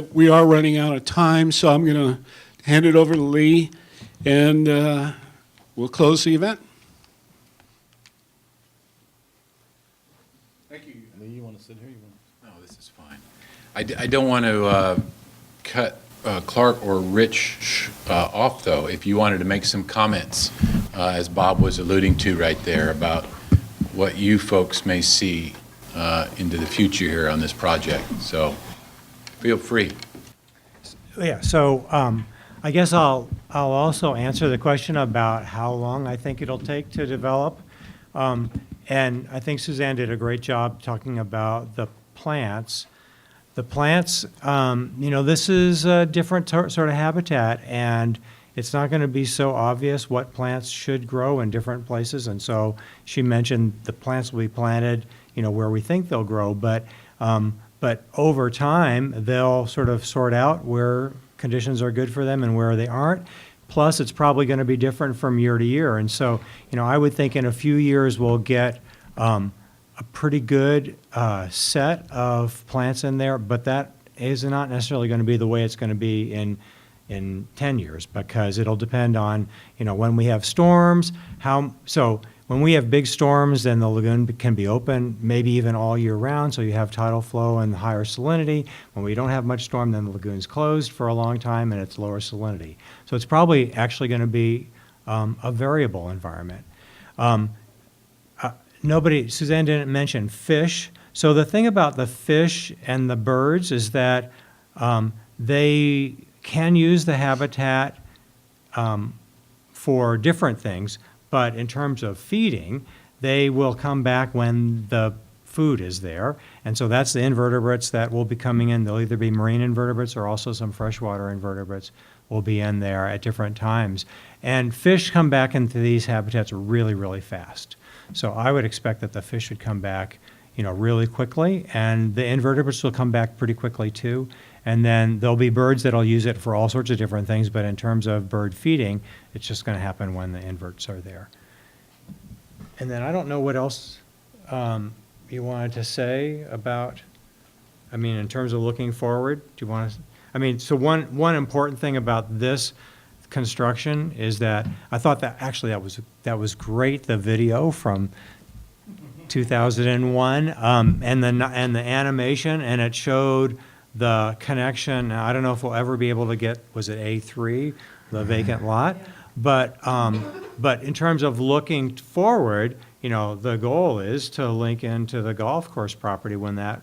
we are running out of time, so I'm going to hand it over to Lee, and we'll close the event. Thank you. Lee, you want to sit here? No, this is fine. I don't want to cut Clark or Rich off, though, if you wanted to make some comments, as Bob was alluding to right there, about what you folks may see into the future here on this project. So feel free. Yeah, so I guess I'll also answer the question about how long I think it'll take to develop. And I think Suzanne did a great job talking about the plants. The plants, you know, this is a different sort of habitat, and it's not going to be so obvious what plants should grow in different places. And so she mentioned the plants will be planted, you know, where we think they'll grow, but over time, they'll sort of sort out where conditions are good for them and where they aren't. Plus, it's probably going to be different from year to year. And so, you know, I would think in a few years we'll get a pretty good set of plants in there, but that is not necessarily going to be the way it's going to be in 10 years, because it'll depend on, you know, when we have storms, so when we have big storms, then the lagoon can be open maybe even all year round, so you have tidal flow and higher salinity. When we don't have much storm, then the lagoon's closed for a long time and it's lower salinity. So it's probably actually going to be a variable environment. Suzanne didn't mention fish. So the thing about the fish and the birds is that they can use the habitat for different things, but in terms of feeding, they will come back when the food is there. And so that's the invertebrates that will be coming in. They'll either be marine invertebrates or also some freshwater invertebrates will be in there at different times. And fish come back into these habitats really, really fast. So I would expect that the fish would come back, you know, really quickly, and the invertebrates will come back pretty quickly too. And then there'll be birds that'll use it for all sorts of different things, but in terms of bird feeding, it's just going to happen when the inverts are there. And then I don't know what else you wanted to say about, I mean, in terms of looking forward, do you want to, I mean, so one important thing about this construction is that I thought that actually that was great, the video from 2001 and the animation, and it showed the connection. Now, I don't know if we'll ever be able to get, was it A3, the vacant lot? But in terms of looking forward, you know, the goal is to link into the golf course property when that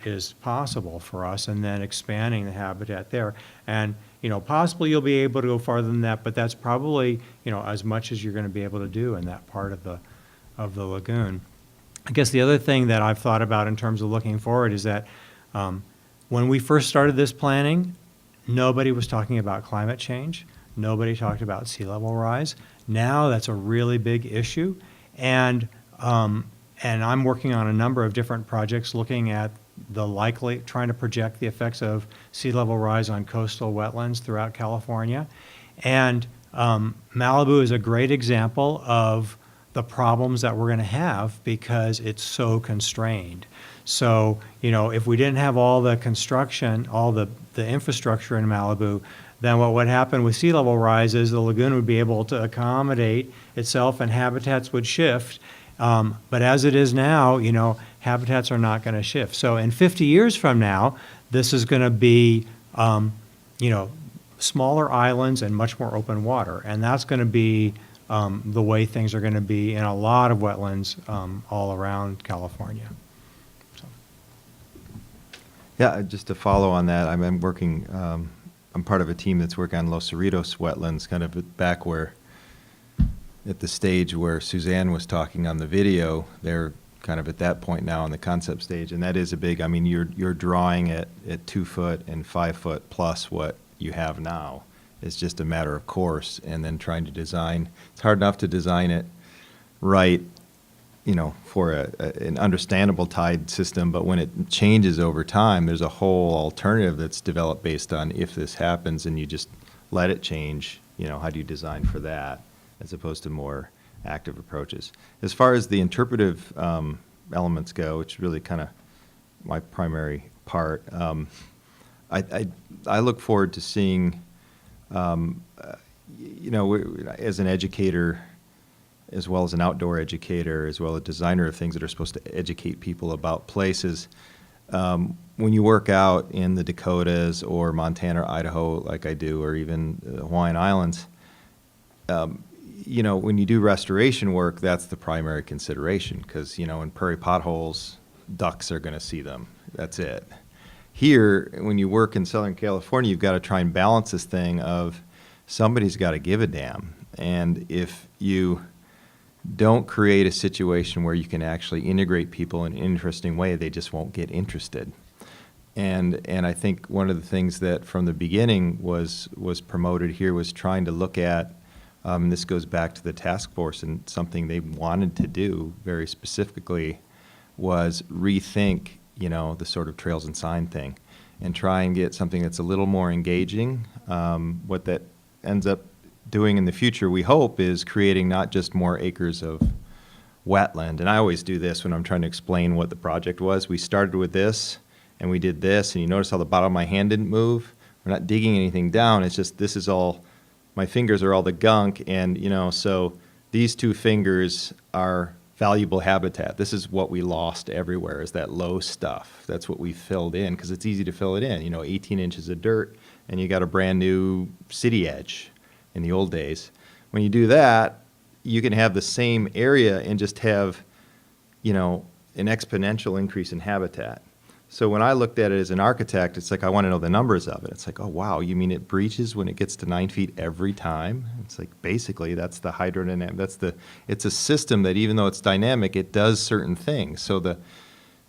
is possible for us, and then expanding the habitat there. And, you know, possibly you'll be able to go farther than that, but that's probably, you know, as much as you're going to be able to do in that part of the lagoon. I guess the other thing that I've thought about in terms of looking forward is that when we first started this planning, nobody was talking about climate change. Nobody talked about sea level rise. Now that's a really big issue. And I'm working on a number of different projects looking at trying to project the effects of sea level rise on coastal wetlands throughout California. And Malibu is a great example of the problems that we're going to have because it's so constrained. So, you know, if we didn't have all the construction, all the infrastructure in Malibu, then what would happen with sea level rise is the lagoon would be able to accommodate itself and habitats would shift. But as it is now, you know, habitats are not going to shift. So in 50 years from now, this is going to be, you know, smaller islands and much more open water. And that's going to be the way things are going to be in a lot of wetlands all around California. So. Yeah, just to follow on that, I'm working, I'm part of a team that's working on Los Cerritos wetlands, kind of back where, at the stage where Suzanne was talking on the video. They're kind of at that point now on the concept stage, and that is a big, I mean, you're drawing it at 2 foot and 5 foot plus what you have now. It's just a matter of course, and then trying to design. It's hard enough to design it right, you know, for an understandable tide system, but when it changes over time, there's a whole alternative that's developed based on if this happens and you just let it change, you know, how do you design for that, as opposed to more active approaches. As far as the interpretive elements go, which is really kind of my primary part, I look forward to seeing, as an educator, as well as an outdoor educator, as well as a designer of things that are supposed to educate people about places. When you work out in the Dakotas or Montana or Idaho, like I do, or even the Hawaiian Islands, when you do restoration work, that's the primary consideration, because, in prairie potholes, ducks are going to see them. That's it. Here, when you work in Southern California, you've got to try and balance this thing of somebody's got to give a damn. And if you don't create a situation where you can actually integrate people in an interesting way, they just won't get interested. And I think one of the things that from the beginning was promoted here was trying to look at, and this goes back to the task force, and something they wanted to do very specifically was rethink, the sort of trails and sign thing, and try and get something that's a little more engaging. What that ends up doing in the future, we hope, is creating not just more acres of wetland. And I always do this when I'm trying to explain what the project was. We started with this, and we did this, and you notice how the bottom of my hand didn't move? We're not digging anything down. It's just this is all, my fingers are all the gunk, and, so these two fingers are valuable habitat. This is what we lost everywhere, is that low stuff. That's what we filled in, because it's easy to fill it in. 18 inches of dirt, and you got a brand new city edge in the old days. When you do that, you can have the same area and just have, an exponential increase in habitat. So when I looked at it as an architect, it's like, I want to know the numbers of it. It's like, oh, wow, you mean it breaches when it gets to 9 feet every time? It's like, basically, that's the hydrodynamic, it's a system that, even though it's dynamic, it does certain things. So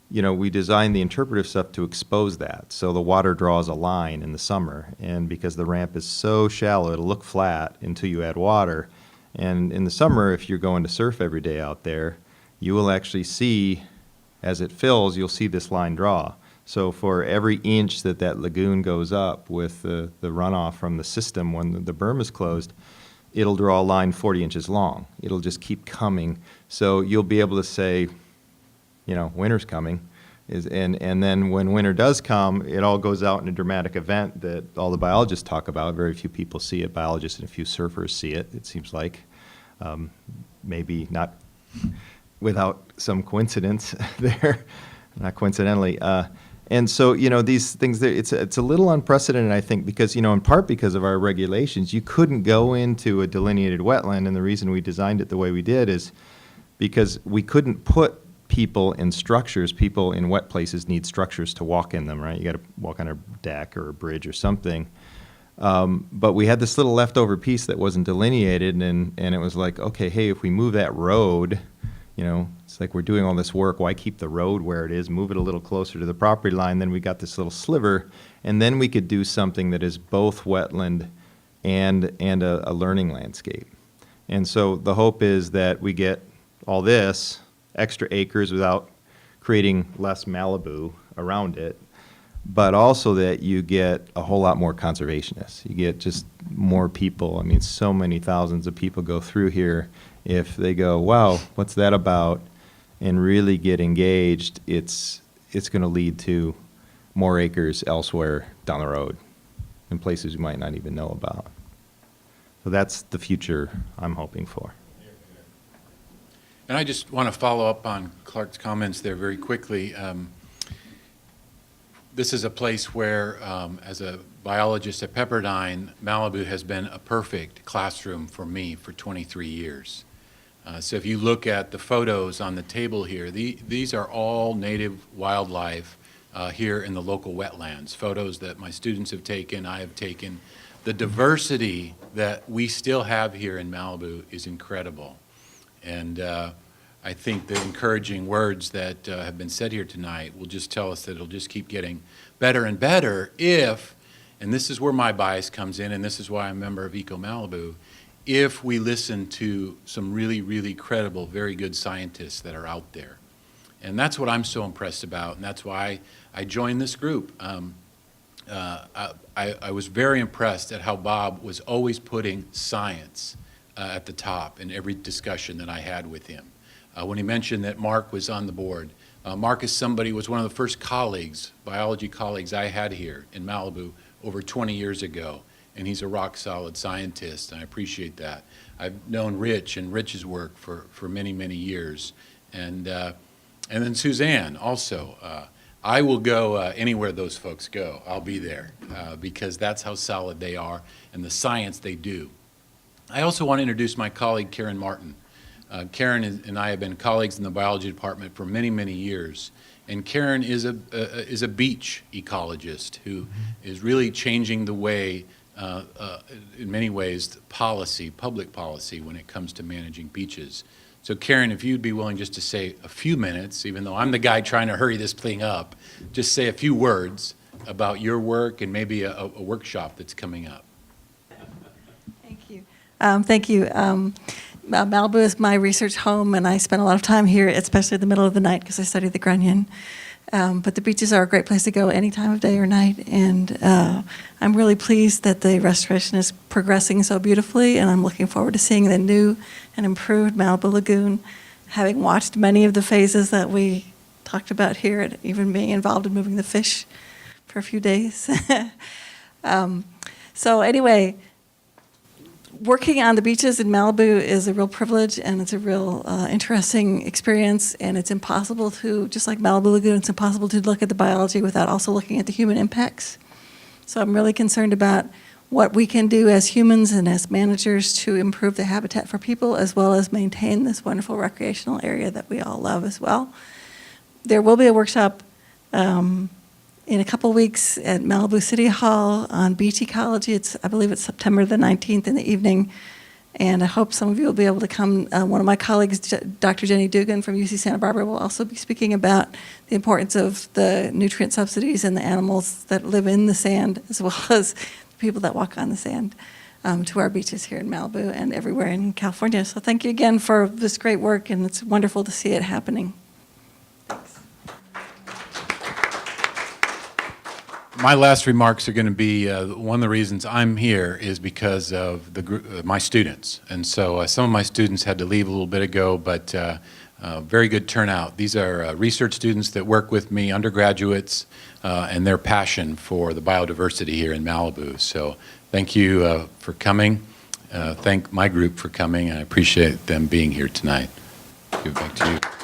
we designed the interpretive stuff to expose that. So the water draws a line in the summer, and because the ramp is so shallow, it'll look flat until you add water. And in the summer, if you're going to surf every day out there, you will actually see, as it fills, you'll see this line draw. So for every inch that lagoon goes up with the runoff from the system when the berm is closed, it'll draw a line 40 inches long. It'll just keep coming. So you'll be able to say, winter's coming. And then when winter does come, it all goes out in a dramatic event that all the biologists talk about. Very few people see it. Biologists and a few surfers see it, it seems like. Maybe not without some coincidence there, not coincidentally. And so, these things, it's a little unprecedented, I think, because, in part because of our regulations, you couldn't go into a delineated wetland, and the reason we designed it the way we did is because we couldn't put people in structures. People in wet places need structures to walk in them, right? You got to walk on a deck or a bridge or something. But we had this little leftover piece that wasn't delineated, and it was like, okay, hey, if we move that road, it's like we're doing all this work, why keep the road where it is? Move it a little closer to the property line, then we got this little sliver, and then we could do something that is both wetland and a learning landscape. And so the hope is that we get all this extra acres without creating less Malibu around it, but also that you get a whole lot more conservationists. You get just more people. I mean, so many thousands of people go through here. If they go, wow, what's that about, and really get engaged, it's going to lead to more acres elsewhere down the road in places you might not even know about. So that's the future I'm hoping for. And I just want to follow up on Clark's comments there very quickly. This is a place where, as a biologist at Pepperdine, Malibu has been a perfect classroom for me for 23 years. So if you look at the photos on the table here, these are all native wildlife here in the local wetlands, photos that my students have taken, I have taken. The diversity that we still have here in Malibu is incredible. And I think the encouraging words that have been said here tonight will just tell us that it'll just keep getting better and better if, and this is where my bias comes in, and this is why I'm a member of EcoMalibu, if we listen to some really, really credible, very good scientists that are out there. And that's what I'm so impressed about, and that's why I joined this group. I was very impressed at how Bob was always putting science at the top in every discussion that I had with him. When he mentioned that Mark was on the board, Mark is somebody, was one of the first colleagues, biology colleagues I had here in Malibu over 20 years ago, and he's a rock-solid scientist, and I appreciate that. I've known Rich and Rich's work for many, many years. And then Suzanne also. I will go anywhere those folks go. I'll be there because that's how solid they are and the science they do. I also want to introduce my colleague, Karen Martin. Karen and I have been colleagues in the biology department for many, many years. And Karen is a beach ecologist who is really changing the way, in many ways, policy, public policy, when it comes to managing beaches. So Karen, if you'd be willing just to say a few minutes, even though I'm the guy trying to hurry this thing up, just say a few words about your work and maybe a workshop that's coming up. Thank you. Thank you. Malibu is my research home, and I spend a lot of time here, especially in the middle of the night because I study the grunion. But the beaches are a great place to go any time of day or night, and I'm really pleased that the restoration is progressing so beautifully, and I'm looking forward to seeing the new and improved Malibu Lagoon, having watched many of the phases that we talked about here, and even being involved in moving the fish for a few days. So anyway, working on the beaches in Malibu is a real privilege, and it's a real interesting experience, and it's impossible to, just like Malibu Lagoon, it's impossible to look at the biology without also looking at the human impacts. So I'm really concerned about what we can do as humans and as managers to improve the habitat for people, as well as maintain this wonderful recreational area that we all love as well. There will be a workshop in a couple weeks at Malibu City Hall on beach ecology. I believe it's September the 19th in the evening, and I hope some of you will be able to come. One of my colleagues, Dr. Jenny Dugan from UC Santa Barbara, will also be speaking about the importance of the nutrient subsidies and the animals that live in the sand, as well as the people that walk on the sand, to our beaches here in Malibu and everywhere in California. So thank you again for this great work, and it's wonderful to see it happening. My last remarks are going to be one of the reasons I'm here is because of my students. And so some of my students had to leave a little bit ago, but very good turnout. These are research students that work with me, undergraduates, and their passion for the biodiversity here in Malibu. So thank you for coming. Thank my group for coming, and I appreciate them being here tonight. Give it back to you.